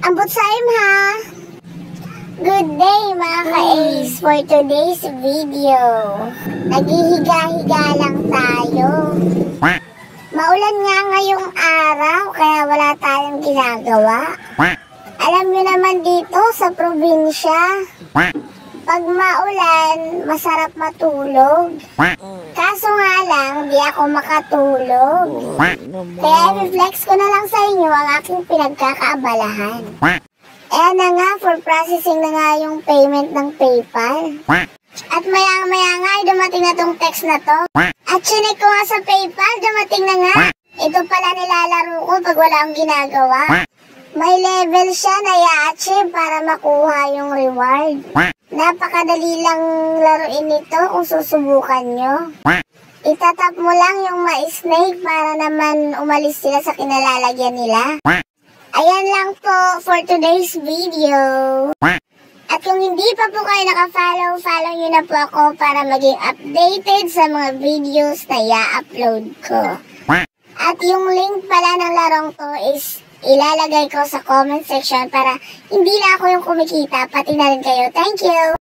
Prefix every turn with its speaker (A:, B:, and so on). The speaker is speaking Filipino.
A: Ambot sa'yo ha. Good day mga ka-Ace for today's video. Naghihiga-higa lang tayo. Maulan nga ngayong araw kaya wala tayong ginagawa. Alam nyo naman dito sa probinsya, pag maulan, masarap matulog. Kaso nga lang, di ako makatulog. Kaya i-flex ko na lang sa inyo ang aking pinagkakaabalahan. Ayan na nga, for processing na nga yung payment ng PayPal. At maya-maya nga, dumating na tong text na to. At chinek ko nga sa PayPal, dumating na nga. Ito pala nilalaro ko pag wala akong ginagawa. May level siya na i-achieve para makuha yung reward. Napakadali lang laruin ito kung susubukan nyo. Itatap mo lang yung ma-snake para naman umalis sila sa kinalalagyan nila. Ayan lang po for today's video. At kung hindi pa po kayo naka-follow, follow nyo na po ako para maging updated sa mga videos na i-upload ko. At yung link pala ng larong to is ilalagay ko sa comment section para hindi na ako yung kumikita, pati na rin kayo. Thank you!